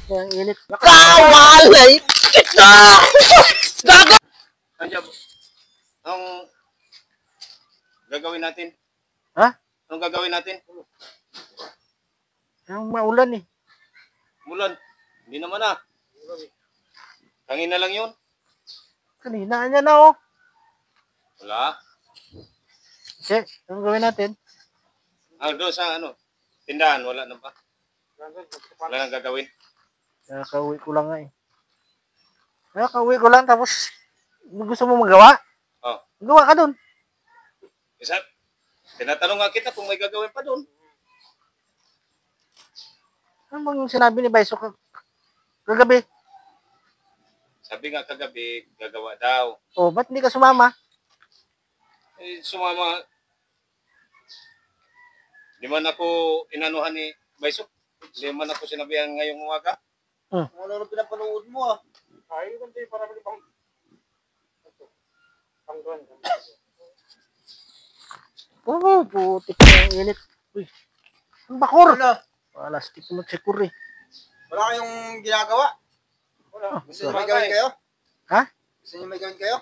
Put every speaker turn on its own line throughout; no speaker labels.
Ang init.
Kawalay kita! Gago!
Anong gagawin natin?
Ha?
Anong gagawin natin?
Ang maulan eh.
Mulan. Hindi naman ah. Tangina lang yun.
Kanina niya na oh.
Wala.
Kasi, anong gawin natin?
Doon sa tindahan, wala na ba? Wala nang gagawin.
Nakauwi ko lang nga eh. Nakauwi ko lang tapos gusto mo magawa?
Oh.
Magawa ka dun.
Isa, tinatanong nga kita kung may gagawin pa doon.
Ano bang sinabi ni Baiso kagabi?
Sabi nga kagabi, gagawa daw.
Oh, ba't hindi ka sumama?
Sumama. Di man ako inanuhan ni Baisok. Di man ako sinabihan ngayong umaga.
Ano na pinapanood mo ah?
Ay, hindi para pang pangguan.
Oh, putik na ang init. Uy, ang bakor.
Ano?
Plastic mo sikur eh.
Wala kayong ginagawa?
Wala.
Gusto niyo may gawin kayo?
Ha?
Gusto niyo may gawin kayo?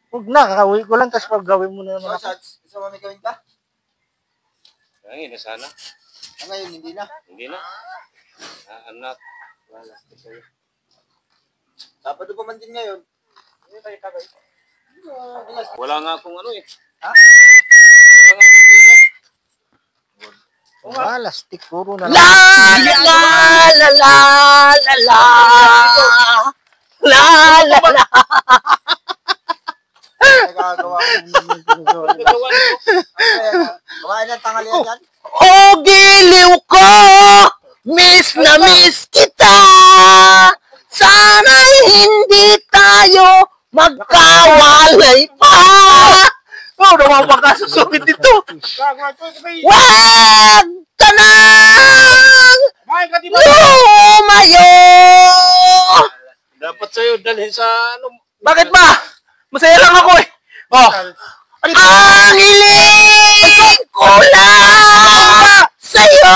Huwag na, kakauwi ko lang tapos pag-gawin mo na naman
So,
ako.
gusto mo may gawin ka?
Ay, na sana.
Ngayon, hindi na.
Hindi na. Anak. Wala.
Sabado pa man din ngayon.
Hindi tayo kagay. Wala nga akong eh.
Ha?
Wala nga akong pera.
Plastic puro na
La
lang.
la la la la la la la la. Nagagawa ko.
Gagawa nito.
Kumain ng tanghalian yan?
Oh, giliw ko! Miss na miss kita! Sana'y hindi tayo magkawalay pa!
Oh, napapakasusungit dito.
Wag ka nang lumayo!
Dapat sa'yo dalhin sa
Bakit ba? Masaya lang ako eh. Oh.
Ang hiling ko lang sa'yo!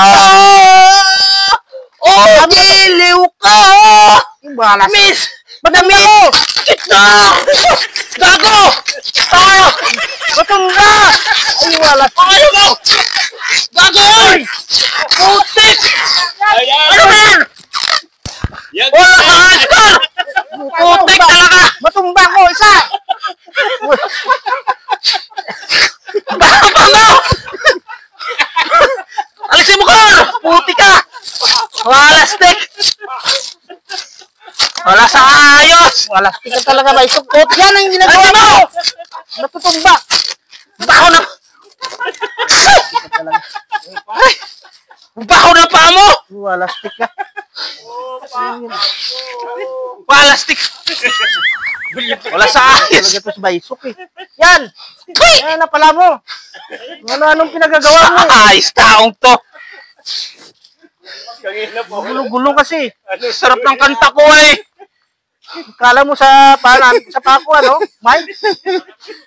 Oh, giliw ko! Miss na miss kita! Gago!
Matungga! Ay, wala.
Ano mo? Gago! Putik! Ano ba yan?
Yan.
Wala ka, Oscar! Putik talaga!
Matumba ko, isa!
Baka mo! Alisin mo ka! Putik ka! Wala stick! Wala sa ayos!
Wala. Tika talaga ba? Isukot. Yan ang ginagawa
Alisin mo!
mo! Natutumba.
Baho na! Ay! Baho na pa mo!
Wala stick ka.
Wala stick! Wala sa ayos!
Talaga ito si Baisok eh. Yan! Yan na pala mo. Ano-anong pinagagawa mo?
Ayos taong to!
Kangina po.
Gulo-gulo kasi.
Sarap ng kanta ko eh!
Kala mo sa pako ano? Mike?